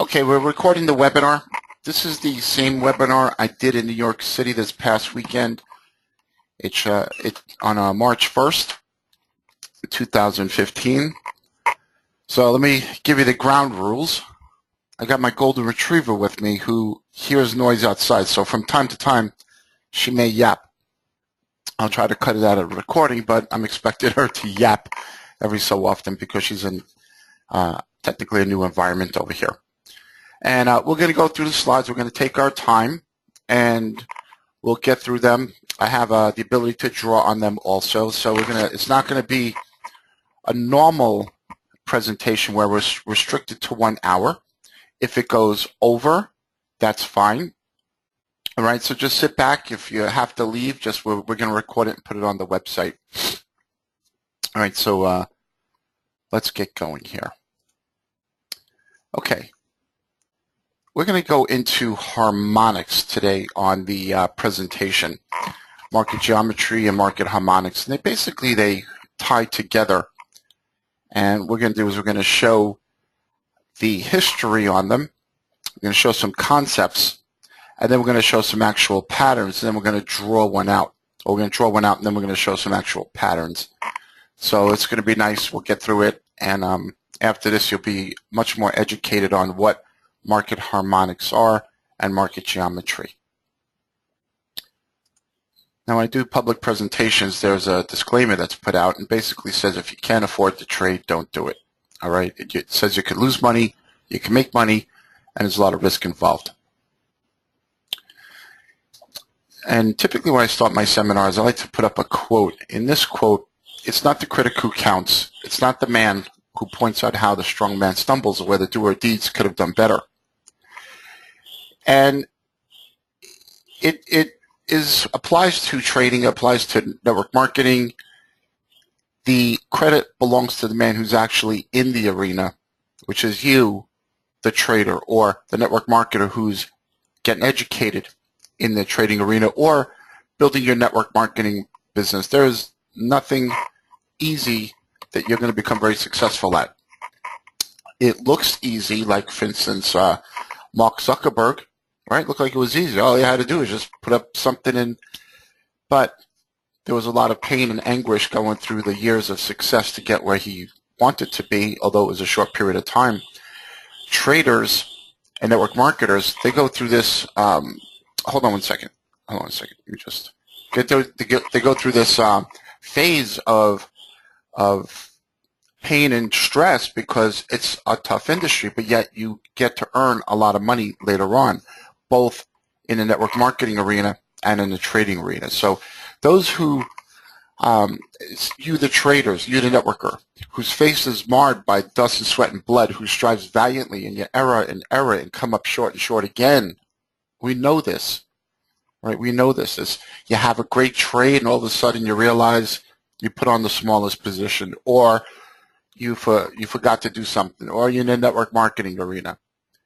Okay, we're recording the webinar. This is the same webinar I did in New York City this past weekend. It's on March 1st, 2015. So let me give you the ground rules. I got my golden retriever with me who hears noise outside, so from time to time she may yap. I'll try to cut it out of the recording, but I'm expecting her to yap every so often because she's in technically a new environment over here. And we're going to go through the slides. We're going to take our time, and we'll get through them. I have the ability to draw on them also, so it's not going to be a normal presentation where we're restricted to 1 hour. If it goes over, that's fine. All right, so just sit back. If you have to leave, we're going to record it and put it on the website. All right, so let's get going here. Okay. We're going to go into harmonics today on the presentation, market geometry and market harmonics. And they tie together. And what we're going to do is we're going to show the history on them. We're going to show some concepts. And then we're going to show some actual patterns. And then we're going to draw one out. Or we're going to draw one out, and then we're going to show some actual patterns. So it's going to be nice. We'll get through it. And after this, you'll be much more educated on what market harmonics are and market geometry. Now, when I do public presentations, there's a disclaimer that's put out and basically says if you can't afford to trade, don't do it. All right? It says you can lose money, you can make money, and there's a lot of risk involved. And typically when I start my seminars, I like to put up a quote. In this quote, it's not the critic who counts. It's not the man who points out how the strong man stumbles or where the doer of deeds could have done better. And it applies to trading, applies to network marketing. The credit belongs to the man who's actually in the arena, which is you, the trader, or the network marketer who's getting educated in the trading arena or building your network marketing business. There is nothing easy that you're going to become very successful at. It looks easy, like, for instance, Mark Zuckerberg, right? Looked like it was easy. All he had to do was just put up something in. But there was a lot of pain and anguish going through the years of success to get where he wanted to be, although it was a short period of time. Traders and network marketers, they go through this. Hold on one second. Hold on a second. You just they go through this phase of pain and stress because it's a tough industry, but yet you get to earn a lot of money later on, both in the network marketing arena and in the trading arena. So those who, you the traders, you the networker, whose face is marred by dust and sweat and blood, who strives valiantly in your error and come up short and short again, we know this, right? We know this. You have a great trade and all of a sudden you realize you put on the smallest position, or you forgot to do something, or you're in the network marketing arena.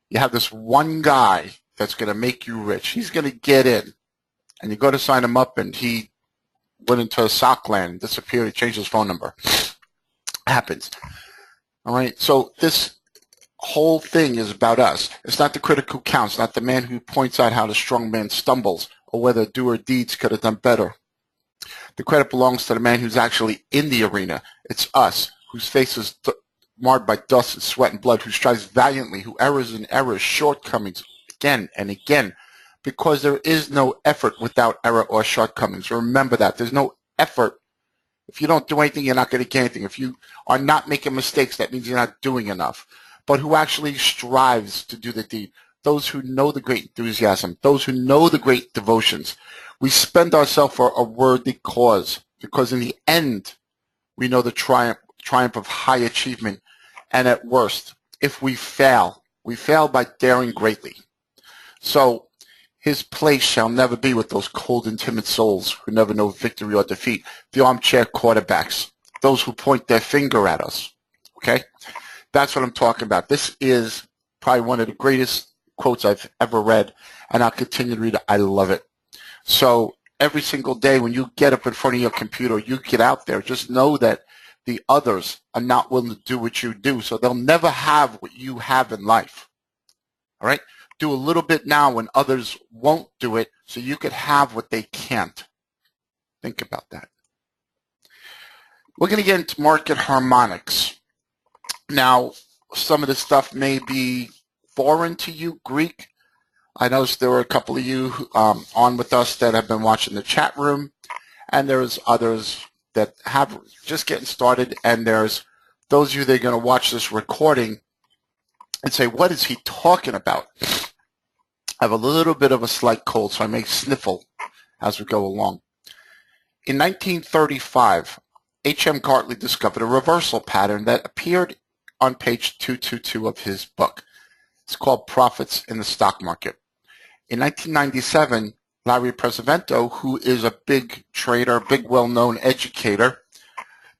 You have this one guy that's going to make you rich. He's going to get in, and you go to sign him up, and he went into a sock land, disappeared, he changed his phone number. Happens. All right? So this whole thing is about us. It's not the critic who counts, not the man who points out how the strong man stumbles, or whether doer deeds could have done better. The credit belongs to the man who's actually in the arena. It's us, whose face is marred by dust and sweat and blood, who strives valiantly, who errors, shortcomings again and again, because there is no effort without error or shortcomings. Remember that. There's no effort. If you don't do anything, you're not going to get anything. If you are not making mistakes, that means you're not doing enough. But who actually strives to do the deed? Those who know the great enthusiasm, those who know the great devotions. We spend ourselves for a worthy cause, because in the end, we know the triumph of high achievement. And at worst, if we fail by daring greatly. So his place shall never be with those cold and timid souls who never know victory or defeat, the armchair quarterbacks, those who point their finger at us. Okay? That's what I'm talking about. This is probably one of the greatest quotes I've ever read, and I'll continue to read it. I love it. So every single day when you get up in front of your computer, you get out there, just know that the others are not willing to do what you do, so they'll never have what you have in life. All right? Do a little bit now when others won't do it so you could have what they can't. Think about that. We're going to get into market harmonics. Now, some of this stuff may be foreign to you, Greek. I noticed there were a couple of you on with us that have been watching the chat room, and there's others that have just getting started, and there's those of you that are going to watch this recording and say, what is he talking about? I have a little bit of a slight cold, so I may sniffle as we go along. In 1935, H.M. Gartley discovered a reversal pattern that appeared on page 222 of his book. It's called Profits in the Stock Market. In 1997, Larry Pesavento, who is a big trader, big well-known educator,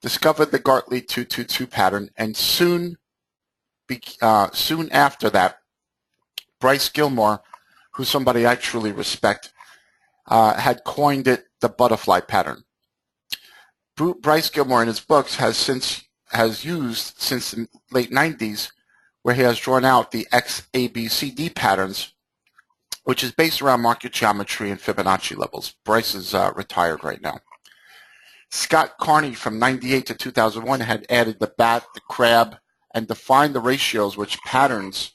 discovered the Gartley 222 pattern, and soon after that, Bryce Gilmore, who's somebody I truly respect, had coined it the butterfly pattern. Bryce Gilmore in his books has used since the late 90s, where he has drawn out the XABCD patterns, which is based around market geometry and Fibonacci levels. Bryce is retired right now. Scott Carney from 98 to 2001 had added the bat, the crab, and defined the ratios which patterns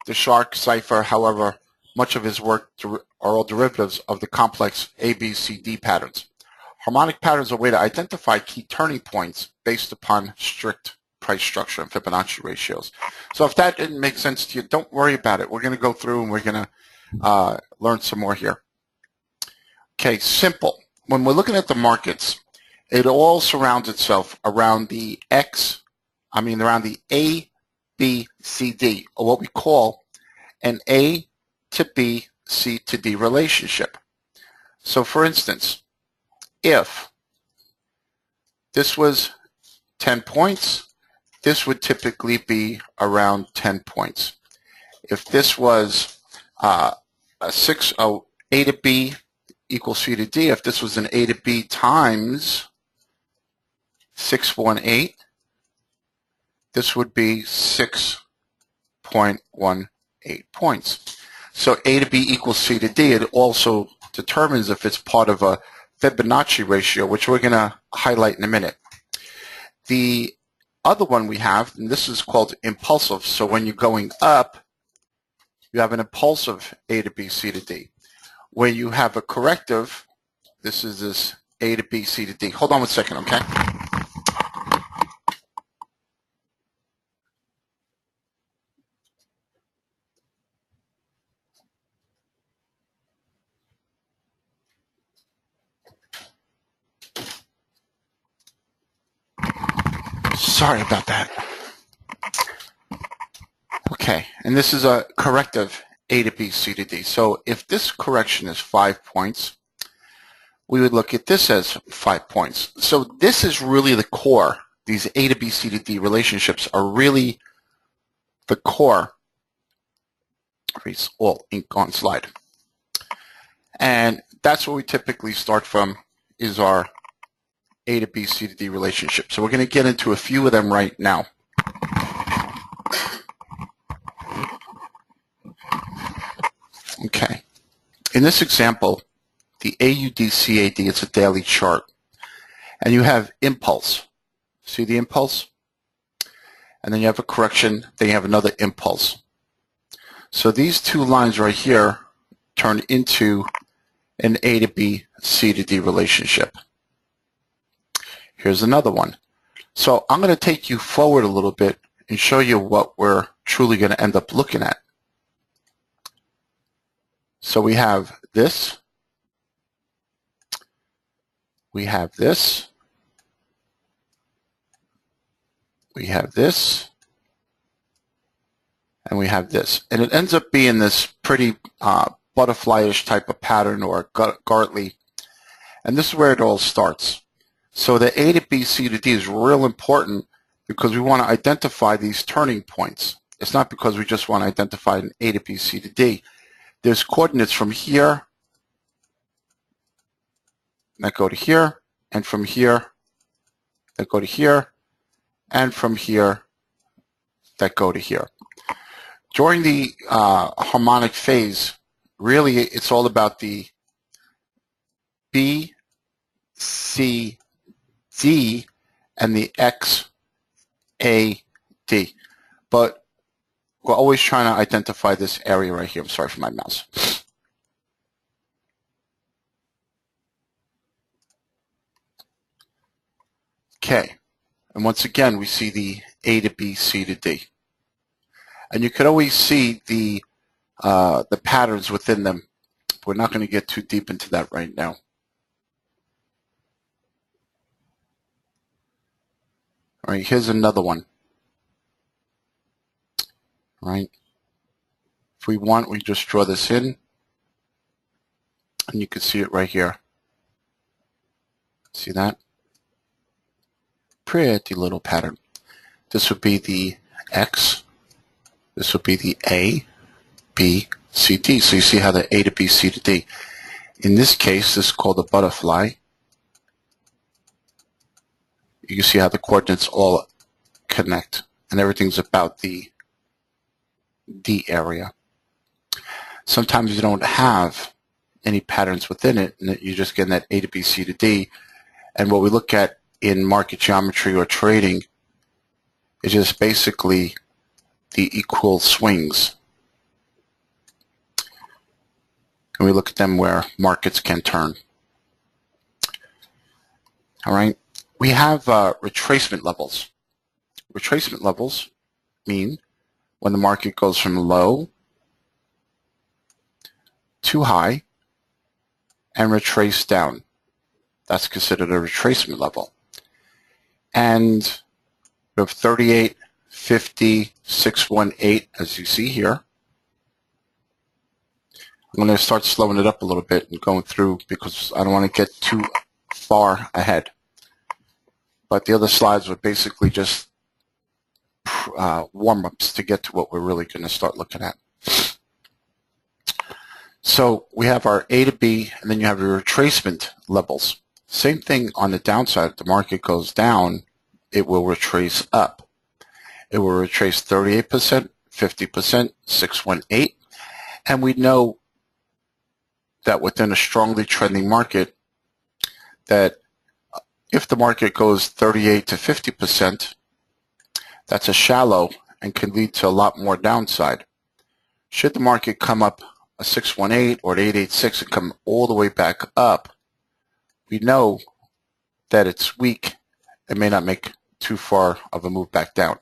the shark cipher. However, much of his work are all derivatives of the complex ABCD patterns. Harmonic patterns are a way to identify key turning points based upon strict price structure and Fibonacci ratios. So if that didn't make sense to you, don't worry about it. We're going to go through and we're going to learn some more here. Okay, simple. When we're looking at the markets, it all surrounds itself around the around the A, B, C, D, or what we call an A to B, C to D relationship. So for instance, if this was 10 points, this would typically be around 10 points. If this was A to B equals C to D, if this was an A to B times 618, this would be 6.18 points. So A to B equals C to D. It also determines if it's part of a Fibonacci ratio, which we're going to highlight in a minute. The other one we have, and this is called impulsive. So when you're going up, you have an impulsive A to B, C to D. Where you have a corrective, this is this A to B, C to D. Hold on one second, okay? Sorry about that. Okay, and this is a corrective A to B, C to D. So if this correction is 5 points, we would look at this as 5 points. So this is really the core. These A to B, C to D relationships are really the core. It's all ink on slide. And that's where we typically start from, is our A to B, C to D relationship. So we're going to get into a few of them right now. Okay. In this example, the AUD-CAD, it's a daily chart. And you have impulse. See the impulse? And then you have a correction, then you have another impulse. So these two lines right here turn into an A to B, C to D relationship. Here's another one. So I'm going to take you forward a little bit and show you what we're truly going to end up looking at. So we have this, we have this, we have this, and we have this. And it ends up being this pretty butterfly-ish type of pattern, or Gartley. And this is where it all starts. So the A to B, C to D is real important because we want to identify these turning points. It's not because we just want to identify an A to B, C to D. There's coordinates from here that go to here, and from here that go to here, and from here that go to here. During the harmonic phase, really it's all about the B, C, D, and the X, A, D. But we're always trying to identify this area right here. I'm sorry for my mouse. Okay. And once again, we see the A to B, C to D. And you could always see the patterns within them. We're not going to get too deep into that right now. All right, here's another one. All right. If we want, we just draw this in. And you can see it right here. See that? Pretty little pattern. This would be the X. This would be the A, B, C, D. So you see how the A to B, C to D. In this case, this is called a butterfly. You can see how the coordinates all connect. And everything's about the D area. Sometimes you don't have any patterns within it, and you're just getting that A to B, C to D. And what we look at in market geometry or trading is just basically the equal swings. And we look at them where markets can turn. All right. We have retracement levels. Retracement levels mean when the market goes from low to high and retrace down. That's considered a retracement level. And we have 38, 50, 618, as you see here. I'm going to start slowing it up a little bit and going through because I don't want to get too far ahead. But the other slides were basically just warm-ups to get to what we're really going to start looking at. So we have our A to B, and then you have your retracement levels. Same thing on the downside. If the market goes down, it will retrace up. It will retrace 38%, 50%, 618. And we know that within a strongly trending market, that if the market goes 38 to 50%, that's a shallow and can lead to a lot more downside. Should the market come up a 618 or an 886 and come all the way back up, we know that it's weak and may not make too far of a move back down.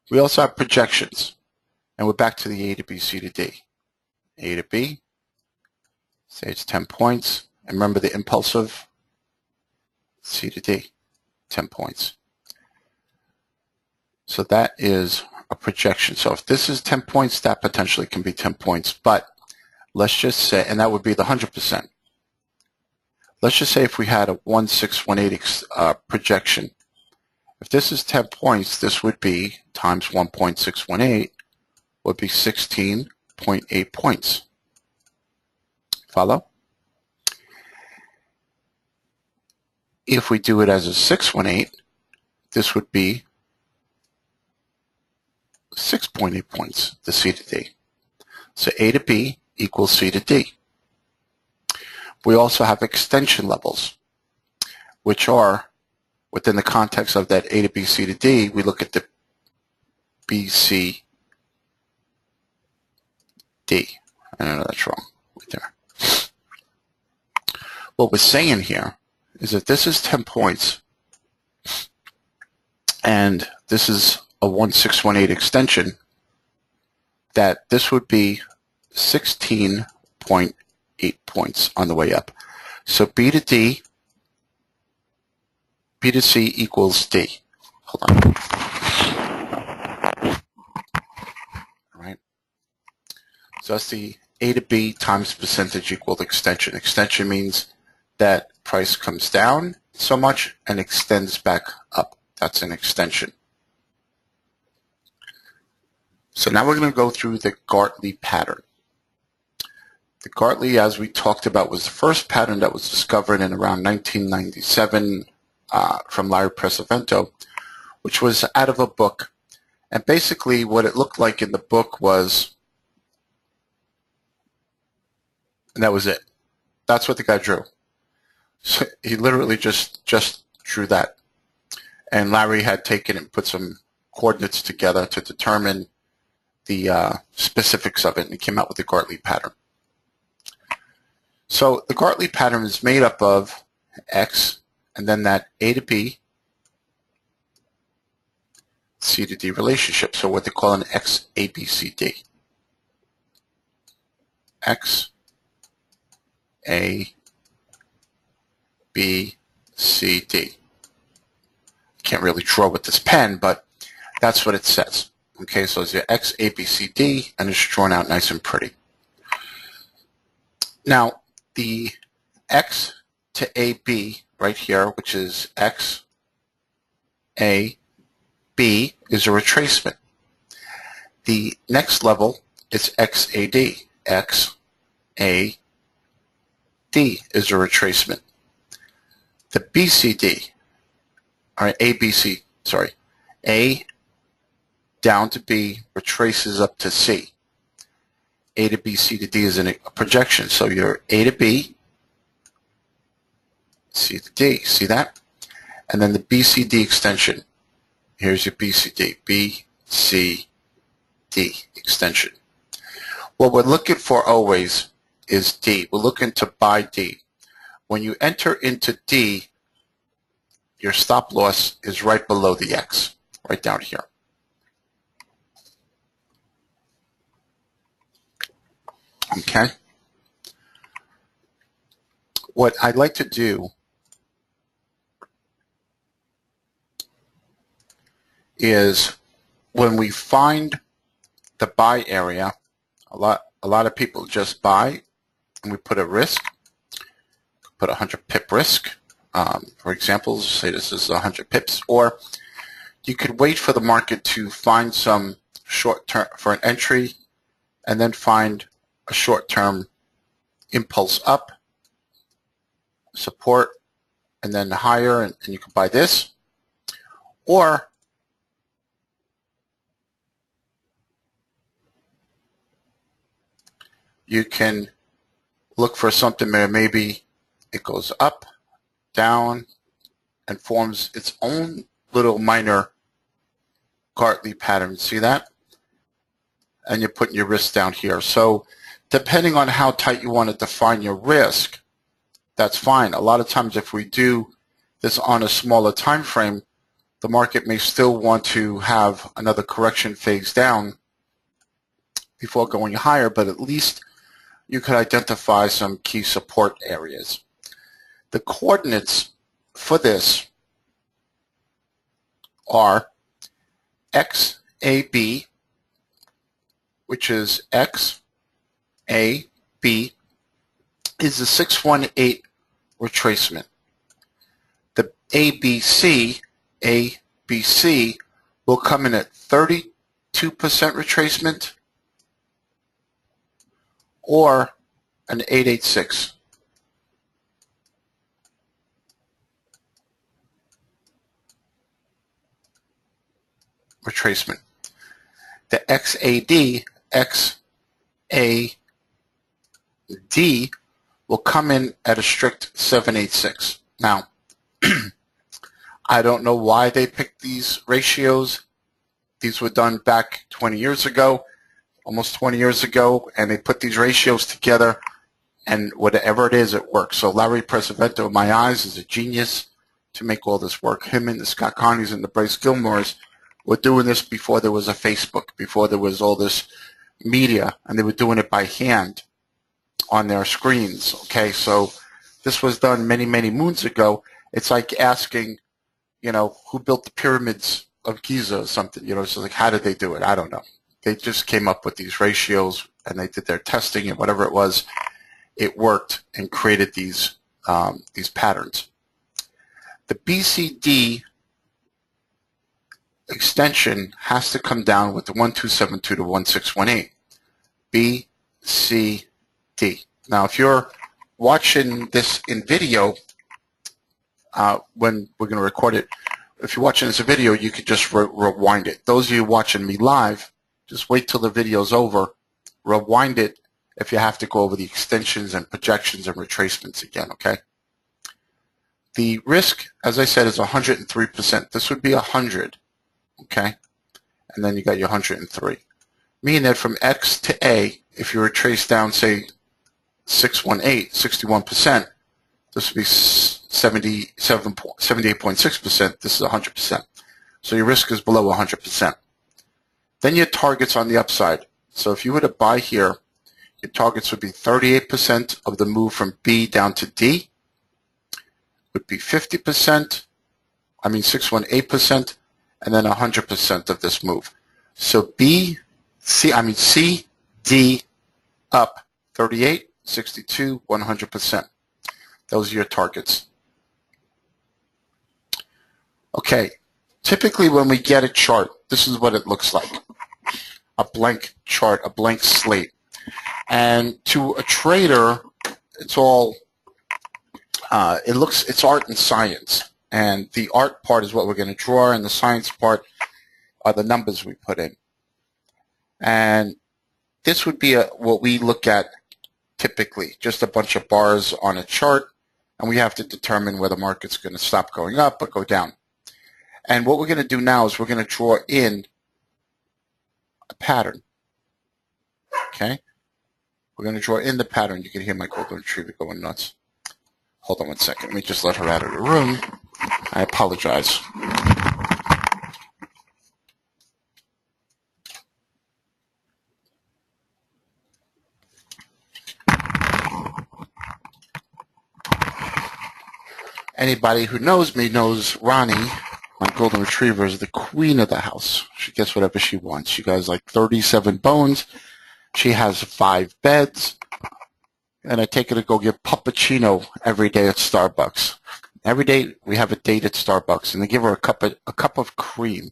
We also have projections, and we're back to the A to B, C to D. A to B, say it's 10 points, and remember the impulsive, C to D, 10 points. So that is a projection. So if this is 10 points, that potentially can be 10 points, but let's just say, and that would be the 100%. Let's just say if we had a 1618 projection. If this is 10 points, this would be times 1.618 would be 16.8 points. Follow? If we do it as a 618, this would be 6.8 points, the C to D. So A to B equals C to D. We also have extension levels, which are within the context of that A to B, C to D. We look at the B, C, D. I know that's wrong right there. What we're saying here is that this is 10 points and this is a 1618 extension, that this would be 16.8 points on the way up. So B to D, B to C equals D. Hold on. All right. So that's the A to B times percentage equal extension. Extension means that price comes down so much and extends back up. That's an extension. So now we're going to go through the Gartley pattern. The Gartley, as we talked about, was the first pattern that was discovered in around 1997 from Larry Pesavento, which was out of a book. And basically what it looked like in the book was, and that was it. That's what the guy drew. So he literally just drew that. And Larry had taken and put some coordinates together to determine the specifics of it, and he came out with the Gartley pattern. So the Gartley pattern is made up of X, and then that A to B, C to D relationship. So what they call an X, A, B, C, D. X, A, B, C, D. Can't really draw with this pen, but that's what it says. Okay, so it's your X, A, B, C, D, and it's drawn out nice and pretty. Now, the X to AB right here, which is X, A, B, is a retracement. The next level is XAD. X, A, D is a retracement. The BCD, all right, ABC, sorry, A down to B retraces up to C. A to B, C to D is a projection. So your A to B, C to D, see that? And then the BCD extension. Here's your BCD, BCD extension. What we're looking for always is D. We're looking to buy D. When you enter into D, your stop loss is right below the X, right down here. Okay. What I'd like to do is when we find the buy area, a lot of people just buy and we put a risk, put 100 pip risk. For example, say this is 100 pips, or you could wait for the market to find some short term for an entry and then find a short-term impulse up, support, and then higher, and you can buy this. Or you can look for something where maybe it goes up, down, and forms its own little minor Gartley pattern. See that? And you're putting your risk down here. So depending on how tight you want to define your risk, that's fine. A lot of times if we do this on a smaller time frame, the market may still want to have another correction phase down before going higher, but at least you could identify some key support areas. The coordinates for this are XAB, which is X, A, B, is the 618 retracement. The ABC will come in at 32% retracement or an 886. Retracement. The XAD, XAD will come in at a strict 786. Now, I don't know why they picked these ratios. These were done back 20 years ago, almost 20 years ago, and they put these ratios together, and whatever it is, it works. So Larry Presavento, in my eyes, is a genius to make all this work. Him and the Scott Carneys and the Bryce Gilmores were doing this before there was a Facebook, before there was all this media, and they were doing it by hand on their screens. Okay, so this was done many, many moons ago. It's like asking, you know, who built the pyramids of Giza or something. You know, so like, how did they do it? I don't know. They just came up with these ratios and they did their testing, and whatever it was, it worked and created these patterns. The BCD extension has to come down with the 1272 to 1618. BCD. Now, if you're watching this in video, when we're going to record it, if you're watching this video, you could just rewind it. Those of you watching me live, just wait till the video's over, rewind it if you have to go over the extensions and projections and retracements again, okay? The risk, as I said, is 103%. This would be 100, okay? And then you got your 103. Meaning that from X to A, if you retrace down, say, 618, 61%, this would be 78.6%. This is 100%. So your risk is below 100%. Then your targets on the upside. So if you were to buy here, your targets would be 38% of the move from B down to D, would be 50%, 618%, and then 100% of this move. So C, D, up 38, 62, 100%. Those are your targets. Okay, typically when we get a chart, this is what it looks like. A blank chart, a blank slate. And to a trader, it's all, it's art and science. And the art part is what we're going to draw, and the science part are the numbers we put in. And this would be what we look at typically, just a bunch of bars on a chart, and we have to determine whether the market's going to stop going up or go down. And what we're going to do now is we're going to draw in a pattern. Okay? We're going to draw in the pattern. You can hear my golden retriever going nuts. Hold on one second. Let me just let her out of the room. I apologize. Anybody who knows me knows Ronnie, my golden retriever, is the queen of the house. She gets whatever she wants. She has like 37 bones. She has 5 beds. And I take her to go get puppuccino every day at Starbucks. Every day we have a date at Starbucks, and they give her a cup of cream,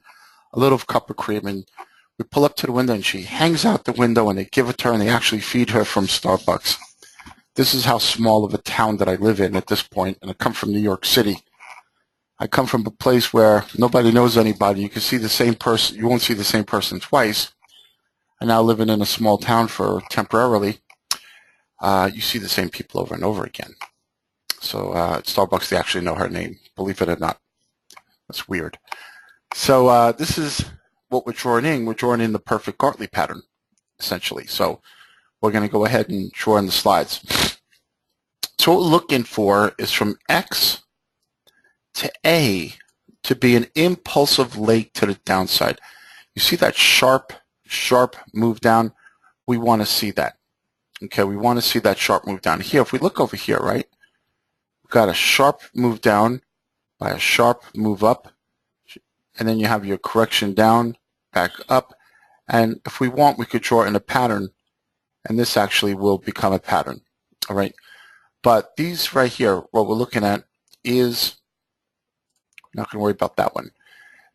a little cup of cream, and we pull up to the window, and she hangs out the window, and they give it to her, and they actually feed her from Starbucks. This is how small of a town that I live in at this point, and I come from New York City. I come from a place where nobody knows anybody. You can see the same person. You won't see the same person twice. And now living in a small town for temporarily, you see the same people over and over again. So at Starbucks, they actually know her name, believe it or not. That's weird. So this is what we're drawing in. We're drawing in the perfect Gartley pattern, essentially. So we're going to go ahead and draw in the slides. So what we're looking for is from X to A to be an impulsive leg to the downside. You see that sharp move down? We want to see that. Okay, we want to see that sharp move down here. If we look over here, right, we've got a sharp move down by a sharp move up, and then you have your correction down, back up, and if we want, we could draw in a pattern, and this actually will become a pattern, all right? But these right here, what we're looking at is, we're not going to worry about that one.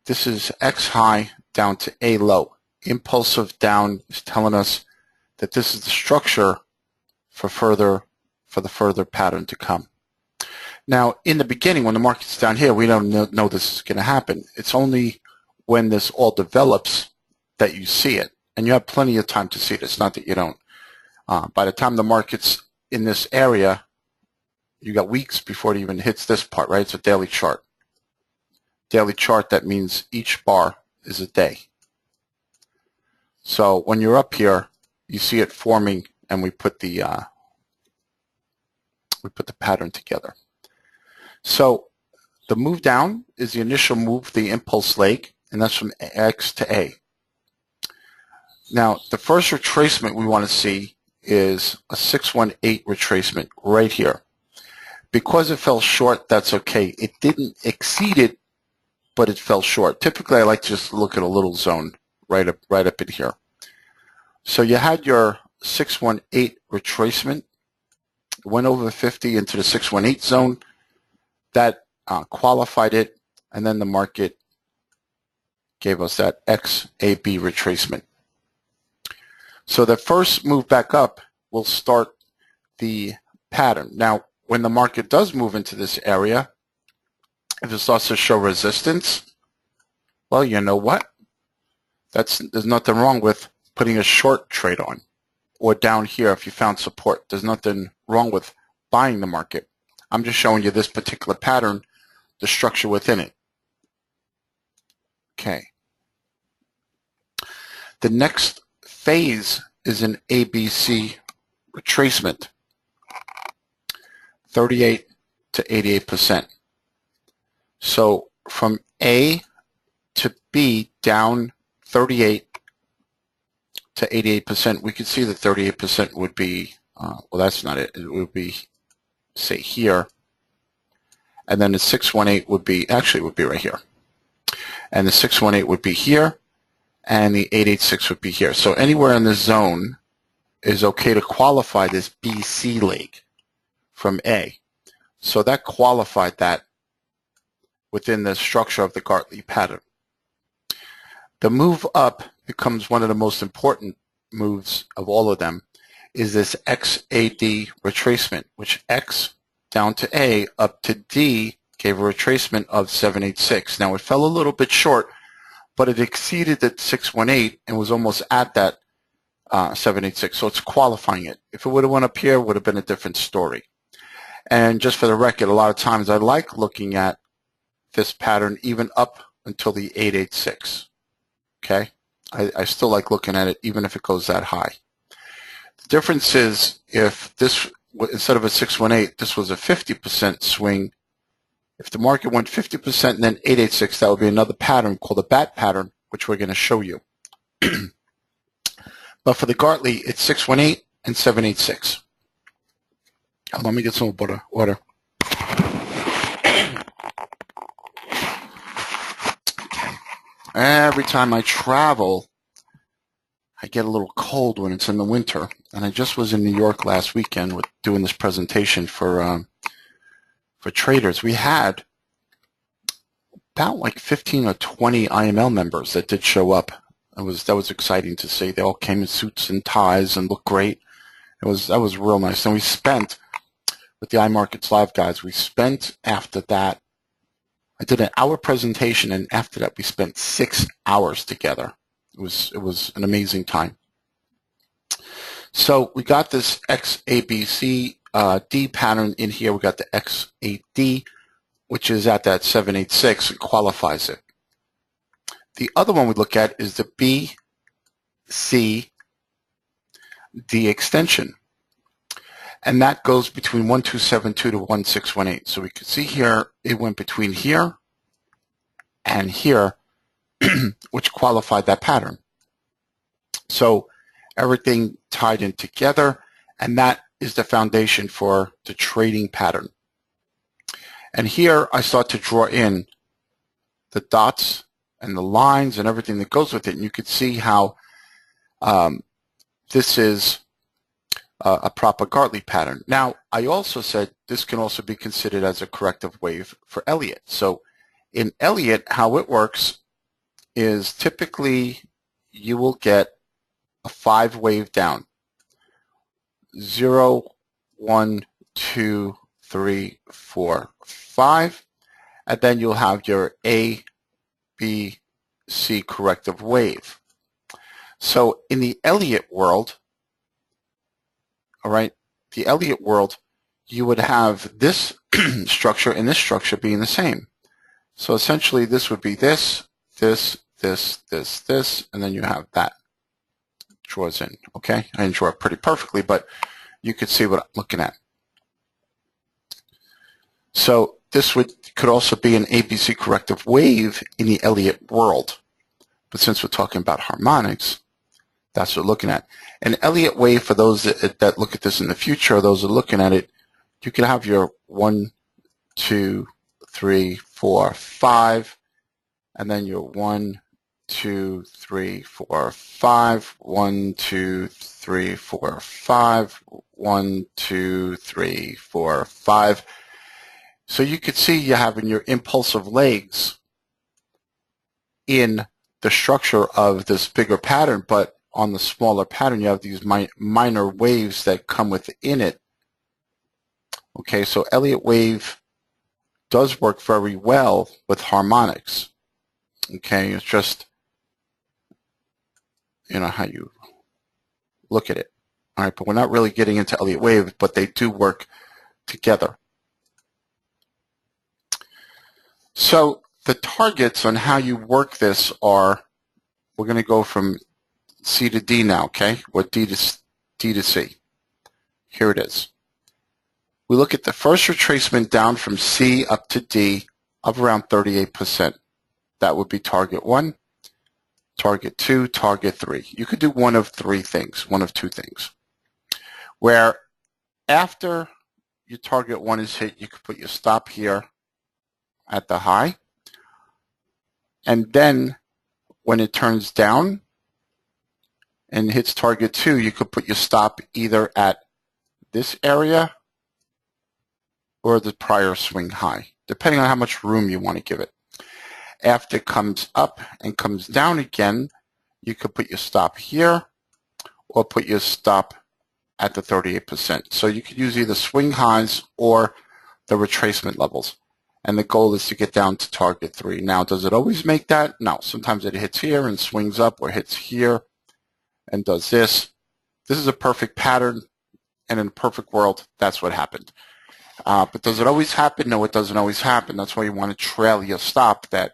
This is X high down to A low. Impulsive down is telling us that this is the structure for the further pattern to come. Now, in the beginning, when the market's down here, we don't know this is going to happen. It's only when this all develops that you see it, and you have plenty of time to see it. It's not that you don't. By the time the market's in this area, you got weeks before it even hits this part, right? It's a daily chart. Daily chart, that means each bar is a day. So when you're up here, you see it forming, and we put the pattern together. So the move down is the initial move, the impulse leg, and that's from X to A. Now, the first retracement we want to see is a 618 retracement right here. Because it fell short, that's okay. It didn't exceed it, but it fell short. Typically, I like to just look at a little zone right up in here. So you had your 618 retracement, went over 50 into the 618 zone. That qualified it, and then the market gave us that XAB retracement. So the first move back up will start the pattern. Now, when the market does move into this area, If it starts to show resistance, well, you know what? There's nothing wrong with putting a short trade on. Or down here, if you found support, there's nothing wrong with buying the market. I'm just showing you this particular pattern, the structure within it. Okay. The next phase is an ABC retracement, 38 to 88%. So from A to B down 38 to 88%, we could see that 38% would be, well, that's not it. It would be, say, here. And then the 618 would be, actually would be right here. And the 618 would be here. And the 886 would be here. So anywhere in this zone is okay to qualify this BC leg from A. So that qualified that within the structure of the Gartley pattern. The move up becomes one of the most important moves of all of them, is this XAD retracement, which X down to A up to D gave a retracement of 786. Now it fell a little bit short, but it exceeded the 618 and was almost at that 786, so it's qualifying it. If it would have went up here, it would have been a different story. And just for the record, a lot of times I like looking at this pattern even up until the 886. Okay, I still like looking at it even if it goes that high. The difference is if this, instead of a 618, this was a 50% swing. If the market went 50% and then 886, that would be another pattern called a bat pattern, which we're going to show you. But for the Gartley, it's 618 and 786. Let me get some water. Every time I travel, I get a little cold when it's in the winter. And I just was in New York last weekend doing this presentation for traders. We had about like 15 or 20 IML members that did show up. That was exciting to see. They all came in suits and ties and looked great. That was real nice. And we spent, with the iMarkets Live guys, we spent after that, I did an hour presentation, and after that we spent 6 hours together. It was an amazing time. So we got this XABC D pattern in here. We got the X8D, which is at that 786 and qualifies it. The other one we look at is the BCD extension. And that goes between 1272 to 1618. So we can see here it went between here and here, which qualified that pattern. So everything tied in together, and that is the foundation for the trading pattern. And here I start to draw in the dots and the lines and everything that goes with it. And you can see how this is a proper Gartley pattern. Now, I also said this can also be considered as a corrective wave for Elliott. So in Elliott, how it works is typically you will get a 5-wave down. 0, 1, 2, 3, 4, 5. And then you'll have your A, B, C corrective wave. So in the Elliott world, all right, the Elliott world, you would have this structure and this structure being the same. So essentially this would be this, this, and then you have that. Draws in, okay? I didn't draw it pretty perfectly, but you could see what I'm looking at. So this could also be an ABC corrective wave in the Elliott world. But since we're talking about harmonics, that's what we're looking at. An Elliott wave, for those that look at this in the future, or those that are looking at it, you can have your 1, 2, 3, 4, 5, and then your 1, 2, 3, 4, 5, 1, 2, 3, 4, 5, 1, 2, 3, 4, 5. So you could see you having your impulsive legs in the structure of this bigger pattern, but on the smaller pattern, you have these minor waves that come within it. Okay, so Elliott wave does work very well with Harmonics. Okay, it's just, how you look at it. All right, but we're not really getting into Elliott Wave, but they do work together. So the targets on how you work this are, we're going to go from C to D now, okay? Or D to C. Here it is. We look at the first retracement down from C up to D of around 38%. That would be target 1, target 2, target 3. You could do one of two things. Where after your target 1 is hit, you could put your stop here at the high. And then when it turns down and hits target 2, you could put your stop either at this area or the prior swing high, depending on how much room you want to give it. After it comes up and comes down again, you could put your stop here or put your stop at the 38%. So you could use either swing highs or the retracement levels. And the goal is to get down to target 3. Now, does it always make that? No. Sometimes it hits here and swings up, or hits here and does this. This is a perfect pattern, and in a perfect world, that's what happened. But does it always happen? No, it doesn't always happen. That's why you want to trail your stop, that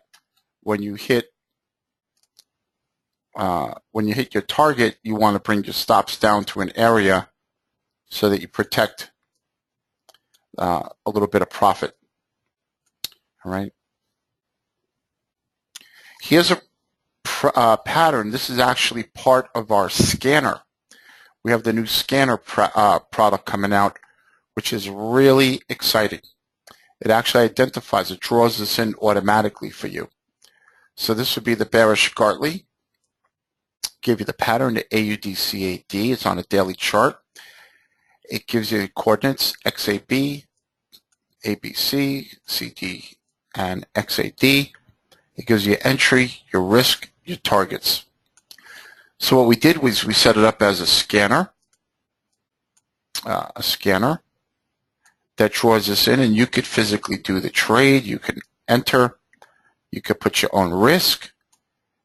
when you hit your target, you want to bring your stops down to an area so that you protect a little bit of profit. All right. Here's a pattern. This is actually part of our scanner. We have the new scanner product coming out, which is really exciting. It actually identifies, it draws this in automatically for you. So this would be the bearish Gartley. Give you the pattern, the AUDCAD. It's on a daily chart. It gives you the coordinates, XAB, ABC, CD, and XAD. It gives you entry, your risk, your targets. So what we did was we set it up as a scanner that draws this in, and you could physically do the trade. You can enter, you could put your own risk,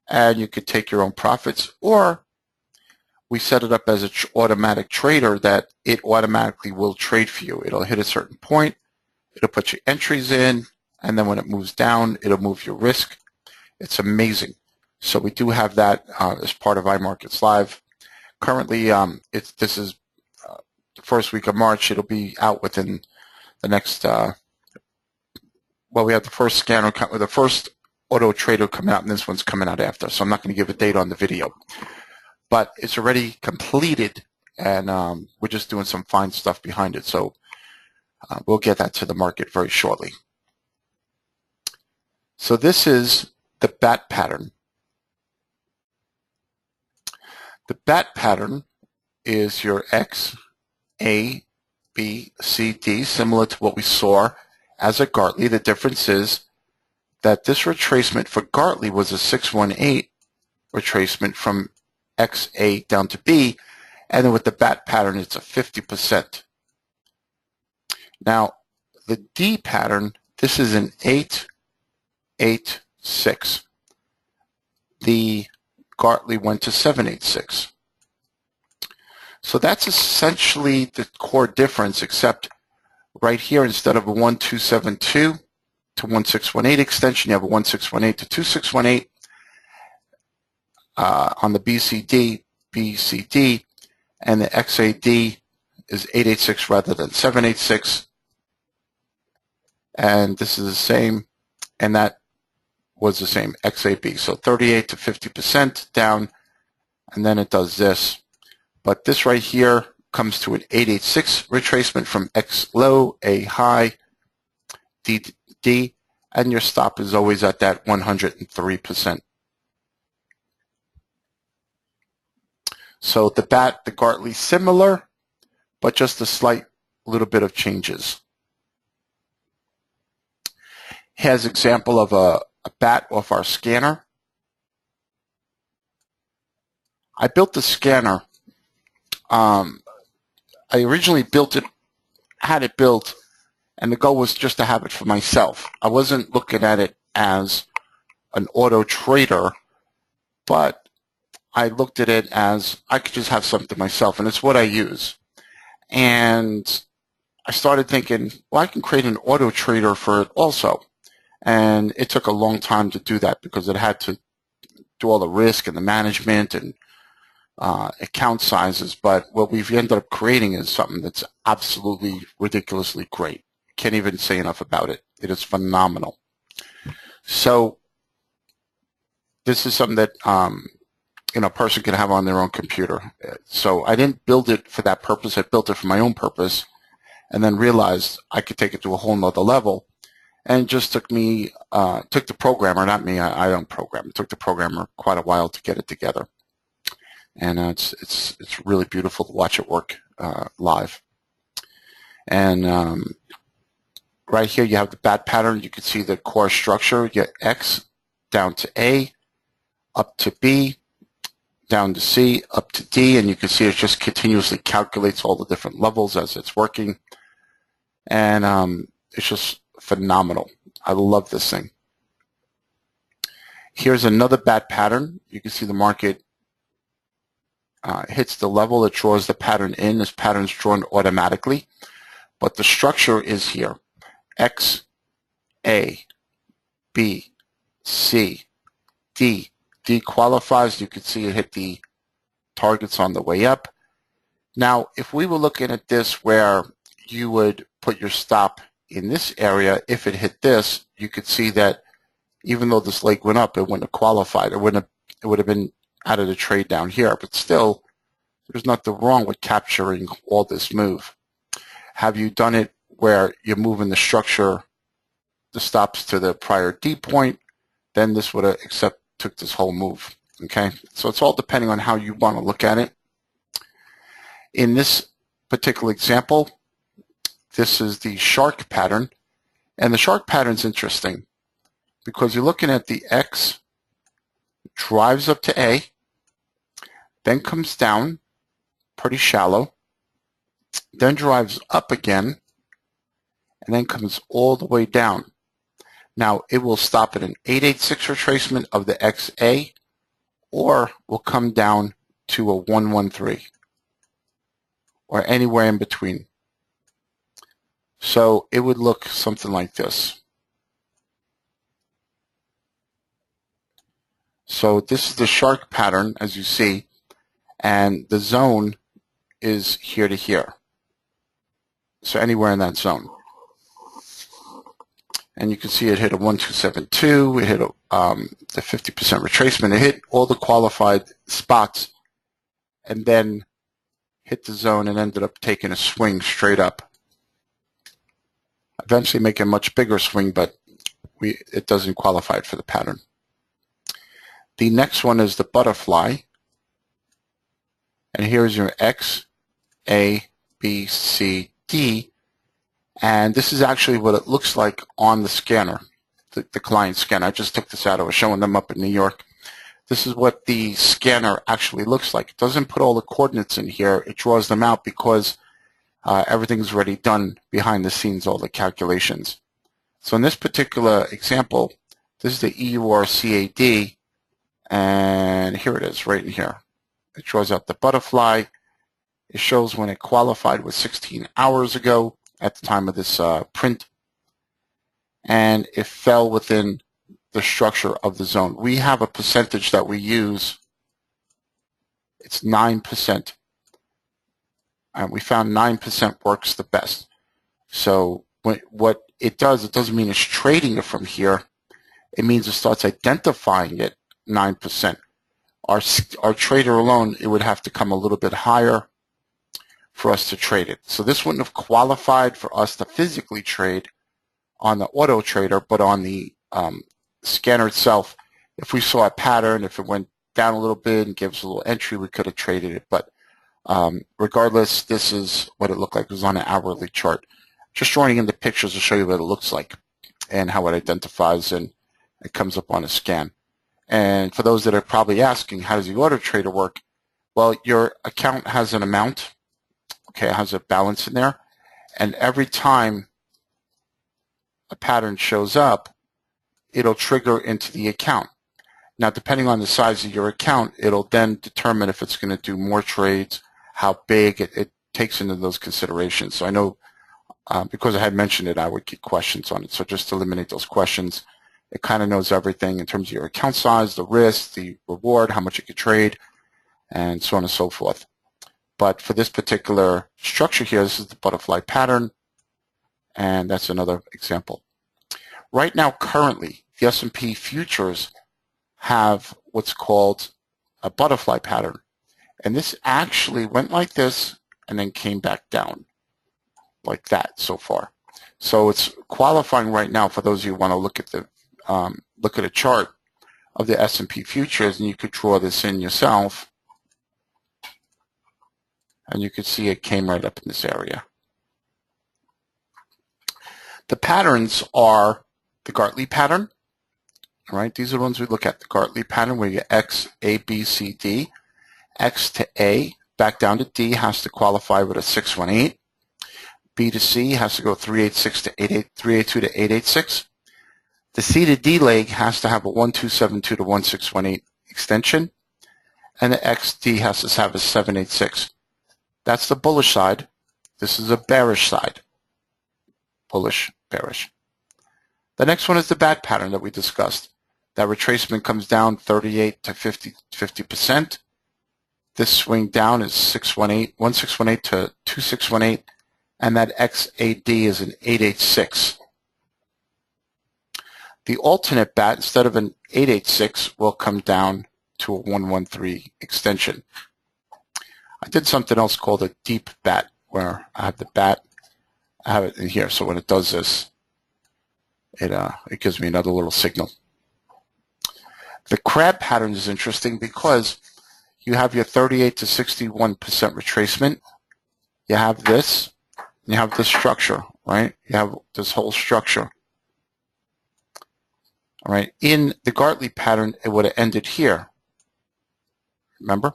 and you could take your own profits, or we set it up as an automatic trader that it automatically will trade for you. It'll hit a certain point, it'll put your entries in, and then when it moves down, it'll move your risk. It's amazing. So we do have that as part of iMarkets Live. Currently, this is the first week of March. It'll be out within the next, we have the first scanner, the first auto trader coming out, and this one's coming out after. So I'm not going to give a date on the video. But it's already completed, and we're just doing some fine stuff behind it. So we'll get that to the market very shortly. So this is the bat pattern. The bat pattern is your X, A, B, C, D, similar to what we saw as a Gartley. The difference is that this retracement for Gartley was a 618 retracement from XA down to B, and then with the bat pattern, it's a 50%. Now, the D pattern, this is an 8, 8, 6. The Gartley went to 786. So that's essentially the core difference, except right here, instead of a 1272 to 1618 extension, you have a 1618 to 2618. On the BCD, and the XAD is 886 rather than 786. And this is the same, and that was the same, XAB. So 38 to 50% down, and then it does this. But this right here comes to an 886 retracement from X low, A high, D, and your stop is always at that 103%. So the Gartley similar, but just a slight little bit of changes. Here's example of a bat off our scanner. I built the scanner. I originally had it built, And the goal was just to have it for myself. I wasn't looking at it as an auto trader, but I looked at it as I could just have something myself, and it's what I use. And I started thinking, well, I can create an auto trader for it also. And it took a long time to do that because it had to do all the risk and the management and account sizes. But what we've ended up creating is something that's absolutely ridiculously great. Can't even say enough about it. It is phenomenal. So this is something that a person can have on their own computer. So I didn't build it for that purpose. I built it for my own purpose, and then realized I could take it to a whole nother level. And it just took me, took the programmer, not me, I don't program. It took the programmer quite a while to get it together. And it's really beautiful to watch it work live. And right here you have the bat pattern. You can see the core structure. You get X down to A, up to B, down to C, up to D, and you can see it just continuously calculates all the different levels as it's working. And it's just phenomenal. I love this thing. Here's another bat pattern. You can see the market hits the level. It draws the pattern in. This pattern is drawn automatically, but the structure is here. X, A, B, C, D. D qualifies. You can see it hit the targets on the way up. Now, if we were looking at this where you would put your stop in this area, if it hit this, you could see that even though this leg went up, it wouldn't have qualified. It would have been out of the trade down here. But still, there's nothing wrong with capturing all this move. Have you done it where you're moving the structure, the stops to the prior D point, then this would have took this whole move. Okay, so it's all depending on how you want to look at it. In this particular example, this is the shark pattern, and the shark pattern is interesting because you're looking at the X drives up to A, then comes down pretty shallow, then drives up again, and then comes all the way down. Now, it will stop at an 886 retracement of the XA, or will come down to a 113, or anywhere in between. So it would look something like this. So this is the shark pattern, as you see, and the zone is here to here. So anywhere in that zone. And you can see it hit a 1272, it hit the 50% retracement, it hit all the qualified spots, and then hit the zone and ended up taking a swing straight up. Eventually make a much bigger swing, but it doesn't qualify for the pattern. The next one is the butterfly. And here's your X, A, B, C, D. And this is actually what it looks like on the scanner, the client scanner. I just took this out. I was showing them up in New York. This is what the scanner actually looks like. It doesn't put all the coordinates in here. It draws them out because everything's already done behind the scenes, all the calculations. So in this particular example, this is the EURCAD, and here it is right in here. It draws out the butterfly. It shows when it qualified was 16 hours ago at the time of this print, and it fell within the structure of the zone. We have a percentage that we use. It's 9%. And we found 9% works the best. So what it does, it doesn't mean it's trading it from here. It means it starts identifying it 9%. Our trader alone, it would have to come a little bit higher for us to trade it. So this wouldn't have qualified for us to physically trade on the auto trader, but on the scanner itself, if we saw a pattern, if it went down a little bit and gave us a little entry, we could have traded it. But regardless, this is what it looked like. It was on an hourly chart. Just drawing in the pictures to show you what it looks like and how it identifies, and it comes up on a scan. And for those that are probably asking, how does the auto trader work? Well, your account has an amount. Okay, it has a balance in there, and every time a pattern shows up, it'll trigger into the account. Now, depending on the size of your account, it'll then determine if it's going to do more trades, how big. It takes into those considerations. So I know because I had mentioned it, I would get questions on it. So just to eliminate those questions, it kind of knows everything in terms of your account size, the risk, the reward, how much you could trade, and so on and so forth. But for this particular structure here, this is the butterfly pattern, and that's another example. Right now, currently, the S&P futures have what's called a butterfly pattern. And this actually went like this and then came back down like that so far. So it's qualifying right now for those of you who want to look at a chart of the S&P futures, and you could draw this in yourself. And you can see it came right up in this area. The patterns are the Gartley pattern. All right, these are the ones we look at. The Gartley pattern where you get X, A, B, C, D. X to A, back down to D, has to qualify with a 618. B to C has to go 386 to 382 to 886. The C to D leg has to have a 1272 to 1618 extension. And the XD has to have a 786. That's the bullish side. This is a bearish side. Bullish, bearish. The next one is the bat pattern that we discussed. That retracement comes down 38 to 50%. This swing down is 1618 to 2618, and that XAD is an 886. The alternate bat, instead of an 886, will come down to a 113 extension. I did something else called a deep bat, where I have the bat, I have it in here, so when it does this, it gives me another little signal. The crab pattern is interesting because you have your 38 to 61% retracement. You have this, and you have this structure, right? You have this whole structure. All right. In the Gartley pattern, it would have ended here. Remember?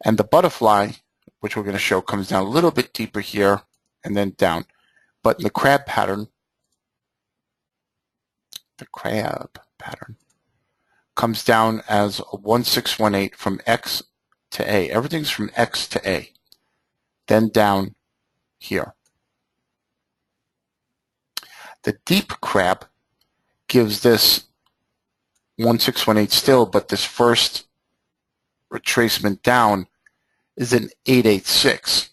And the butterfly, which we're going to show, comes down a little bit deeper here and then down. But in the crab pattern, comes down as a 1618 from X to A. Everything's from X to A. Then down here. The deep crab gives this 1618 still, but this first retracement down is an 886.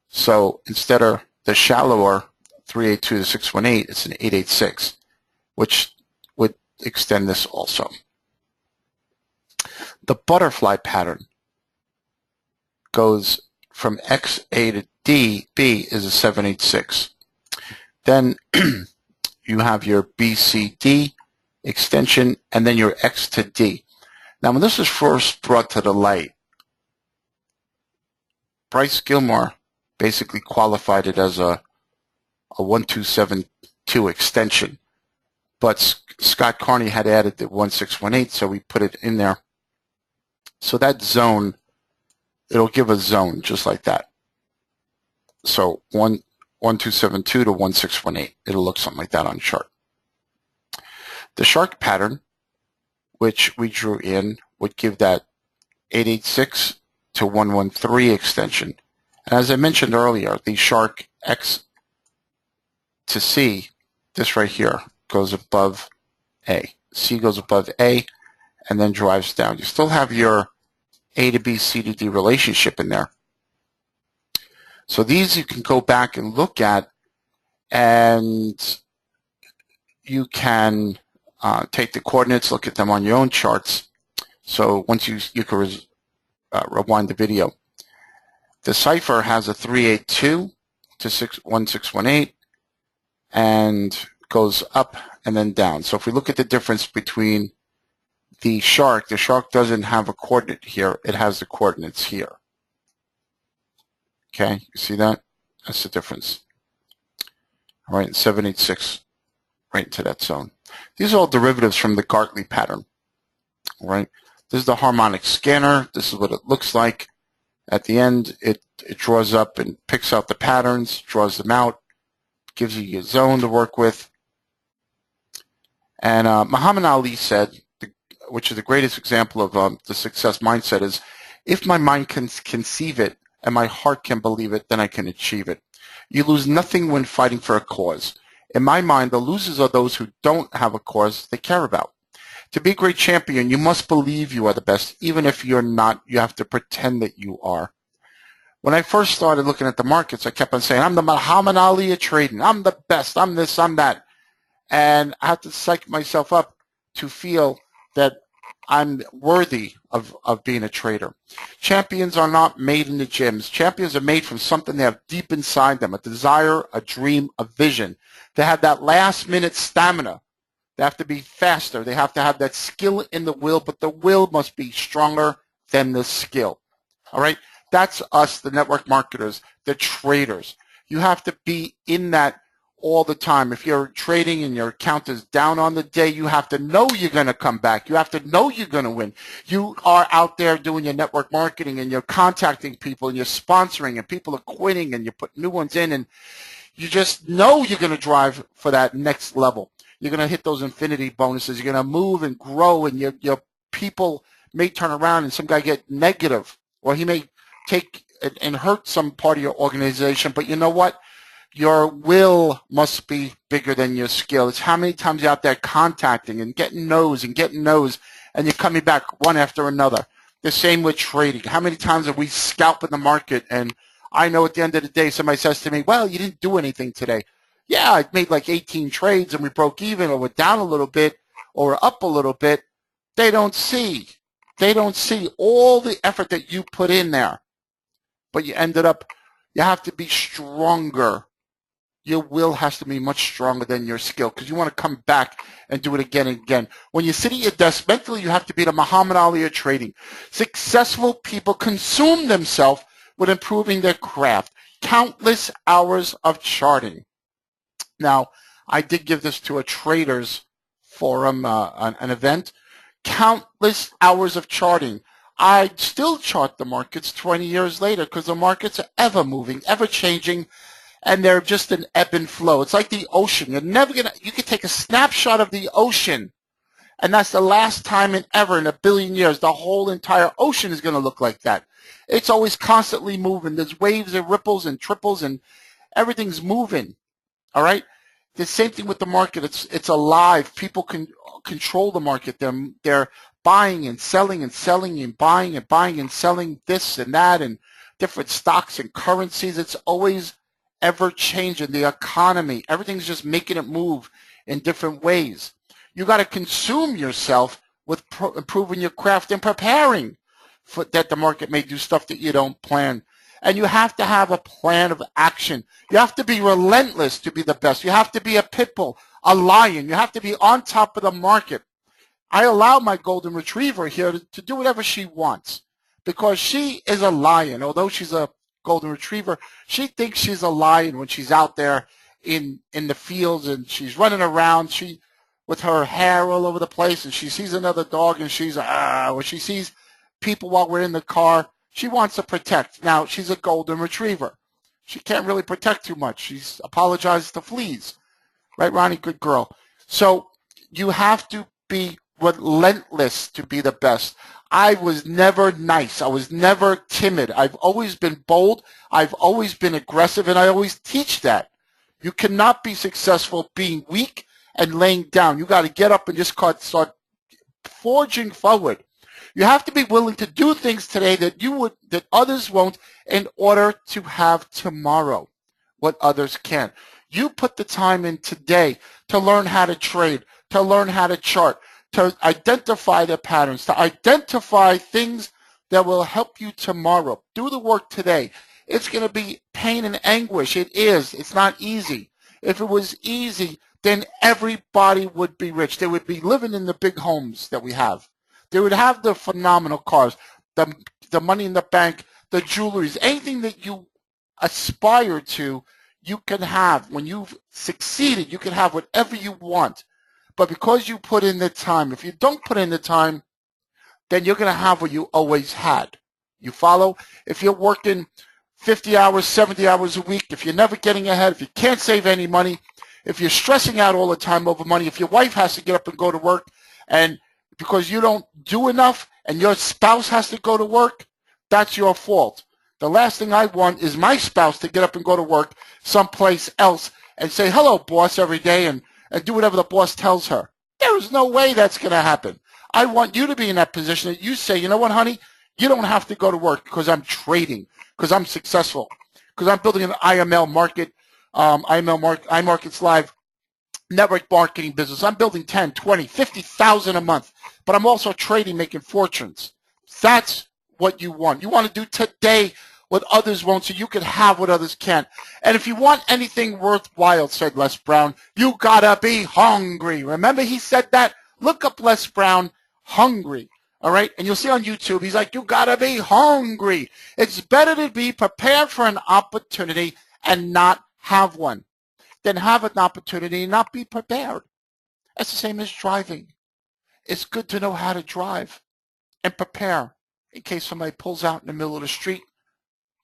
So instead of the shallower 382 to 618, it's an 886, which would extend this also. The butterfly pattern goes from XA to D. B is a 786. Then you have your BCD extension, and then your X to D. Now, when this was first brought to the light, Bryce Gilmore basically qualified it as a 1272 extension. But Scott Carney had added the 1618, so we put it in there. So that zone, it'll give a zone just like that. So 1272 to 1618. It'll look something like that on the chart. The shark pattern, which we drew in, would give that 886 to 113 extension. And as I mentioned earlier, the shark X to C, this right here, goes above A. C goes above A and then drives down. You still have your A to B, C to D relationship in there. So these you can go back and look at, and you can take the coordinates, look at them on your own charts. So once you can rewind the video. The cipher has a 382 to 1618 and goes up and then down. So if we look at the difference between the shark doesn't have a coordinate here. It has the coordinates here. Okay, you see that? That's the difference. All right, 786 right into that zone. These are all derivatives from the Gartley pattern. All right, this is the Harmonics scanner. This is what it looks like. At the end, it draws up and picks out the patterns, draws them out, gives you your zone to work with, And Muhammad Ali said, which is the greatest example of the success mindset, is if my mind can conceive it and my heart can believe it, then I can achieve it. You lose nothing when fighting for a cause. In my mind, the losers are those who don't have a cause they care about. To be a great champion, you must believe you are the best. Even if you're not, you have to pretend that you are. When I first started looking at the markets, I kept on saying, I'm the Muhammad Ali of trading. I'm the best. I'm this, I'm that. And I had to psych myself up to feel that I'm worthy of being a trader. Champions are not made in the gyms. Champions are made from something they have deep inside them, a desire, a dream, a vision. They have that last-minute stamina. They have to be faster. They have to have that skill in the will, but the will must be stronger than the skill. All right? That's us, the network marketers, the traders. You have to be in that all the time. If you're trading and your account is down on the day, you have to know you're going to come back. You have to know you're going to win. You are out there doing your network marketing and you're contacting people and you're sponsoring and people are quitting and you put new ones in and you just know you're going to drive for that next level. You're going to hit those infinity bonuses. You're going to move and grow and your people may turn around and some guy get negative or he may take and hurt some part of your organization. But you know what? Your will must be bigger than your skill. It's how many times you're out there contacting and getting no's and you're coming back one after another. The same with trading. How many times are we scalping the market and I know at the end of the day somebody says to me, well, you didn't do anything today. Yeah, I made like 18 trades and we broke even or we're down a little bit or we're up a little bit. They don't see. They don't see all the effort that you put in there. But you ended up, you have to be stronger. Your will has to be much stronger than your skill because you want to come back and do it again and again. When you sit at your desk, mentally you have to be the Muhammad Ali of trading. Successful people consume themselves with improving their craft. Countless hours of charting. Now, I did give this to a traders forum, an event. Countless hours of charting. I still chart the markets 20 years later because the markets are ever moving, ever changing, and they're just an ebb and flow. It's like the ocean. You're never gonna. You can take a snapshot of the ocean, and that's the last time in ever in a billion years the whole entire ocean is going to look like that. It's always constantly moving. There's waves and ripples and triples, and everything's moving. All right. The same thing with the market. It's alive. People can control the market. They're buying and selling and selling and buying and selling this and that and different stocks and currencies. It's always ever changing. The economy, everything's just making it move in different ways. You got to consume yourself with improving your craft and preparing for that the market may do stuff that you don't plan. And you have to have a plan of action. You have to be relentless to be the best. You have to be a pit bull, a lion. You have to be on top of the market. I allow my golden retriever here to do whatever she wants because she is a lion. Although she's a golden retriever, she thinks she's a lion when she's out there in the fields and she's running around with her hair all over the place and she sees another dog and she's or she sees people while we're in the car. She wants to protect. Now, she's a golden retriever. She can't really protect too much. She's apologized to fleas. Right, Ronnie? Good girl. So you have to be relentless to be the best. I was never nice. I was never timid. I've always been bold. I've always been aggressive, and I always teach that. You cannot be successful being weak and laying down. You got to get up and just start forging forward. You have to be willing to do things today that others won't in order to have tomorrow what others can't. You put the time in today to learn how to trade, to learn how to chart, to identify the patterns, to identify things that will help you tomorrow. Do the work today. It's going to be pain and anguish. It is. It's not easy. If it was easy, then everybody would be rich. They would be living in the big homes that we have. They would have the phenomenal cars, the money in the bank, the jewelries, anything that you aspire to, you can have. When you've succeeded, you can have whatever you want. But because you put in the time, if you don't put in the time, then you're going to have what you always had. You follow? If you're working 50 hours, 70 hours a week, if you're never getting ahead, if you can't save any money, if you're stressing out all the time over money, if your wife has to get up and go to work and because you don't do enough and your spouse has to go to work, that's your fault. The last thing I want is my spouse to get up and go to work someplace else and say, hello, boss, every day and do whatever the boss tells her. There is no way that's going to happen. I want you to be in that position that you say, you know what, honey? You don't have to go to work because I'm trading, because I'm successful, because I'm building an IML market, iMarkets Live network marketing business. I'm building 10, 20, 50,000 a month, but I'm also trading, making fortunes. That's what you want. You want to do today what others won't so you can have what others can't. And if you want anything worthwhile, said Les Brown, you gotta be hungry. Remember he said that? Look up Les Brown, hungry. All right? And you'll see on YouTube, he's like, you gotta be hungry. It's better to be prepared for an opportunity and not have one than have an opportunity and not be prepared. That's the same as driving. It's good to know how to drive and prepare in case somebody pulls out in the middle of the street.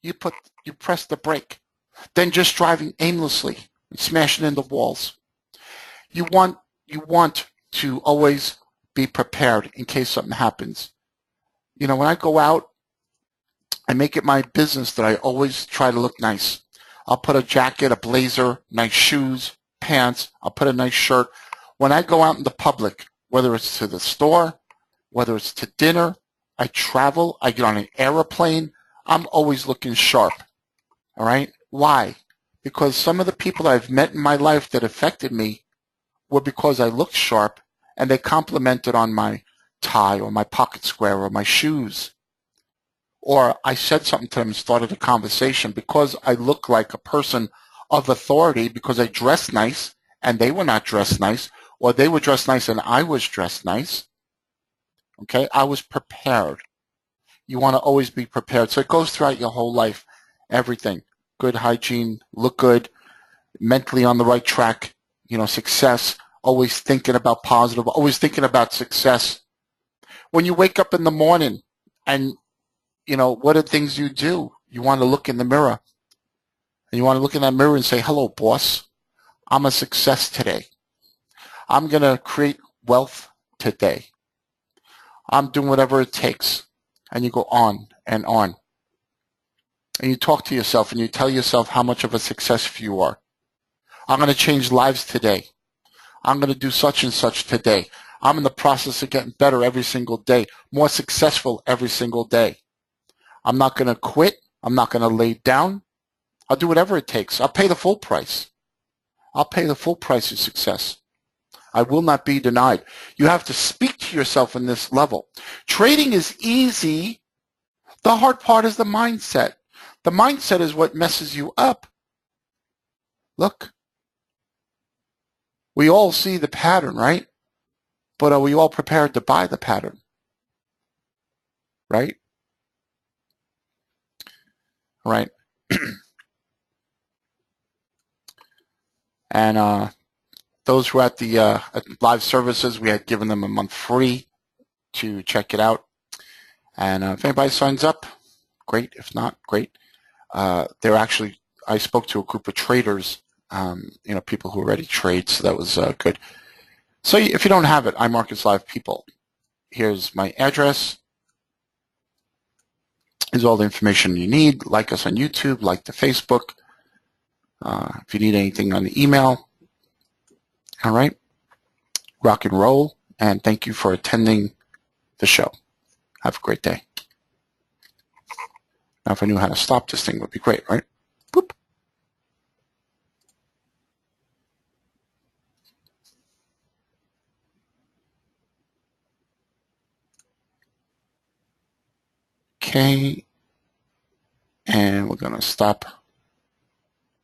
You press the brake. Then just driving aimlessly and smashing into walls. You want to always be prepared in case something happens. You know, when I go out, I make it my business that I always try to look nice. I'll put a jacket, a blazer, nice shoes, pants. I'll put a nice shirt. When I go out in the public, whether it's to the store, whether it's to dinner, I travel, I get on an airplane, I'm always looking sharp. All right? Why? Because some of the people I've met in my life that affected me were because I looked sharp and they complimented on my tie or my pocket square or my shoes. Or I said something to them and started a conversation because I look like a person of authority because I dressed nice and they were not dressed nice, or they were dressed nice and I was dressed nice. Okay? I was prepared. You want to always be prepared. So it goes throughout your whole life, everything. Good hygiene, look good, mentally on the right track, you know, success, always thinking about positive, always thinking about success. When you wake up in the morning and, you know, what are things you do? You want to look in the mirror. And you want to look in that mirror and say, hello, boss. I'm a success today. I'm going to create wealth today. I'm doing whatever it takes. And you go on and on. And you talk to yourself and you tell yourself how much of a success you are. I'm going to change lives today. I'm going to do such and such today. I'm in the process of getting better every single day, more successful every single day. I'm not going to quit. I'm not going to lay down. I'll do whatever it takes. I'll pay the full price. I'll pay the full price of success. I will not be denied. You have to speak to yourself in this level. Trading is easy. The hard part is the mindset. The mindset is what messes you up. Look, we all see the pattern, right? But are we all prepared to buy the pattern? Right? Right. And those who were at the live services, we had given them a month free to check it out. And if anybody signs up, great. If not, great. They're actually, I spoke to a group of traders, you know, people who already trade, so that was good. So if you don't have it, iMarkets Live people, here's my address. Here's all the information you need. Like us on YouTube, like the Facebook. If you need anything on the email. All right. Rock and roll. And thank you for attending the show. Have a great day. Now, if I knew how to stop this thing, it would be great, right? Boop. Okay. And we're going to stop.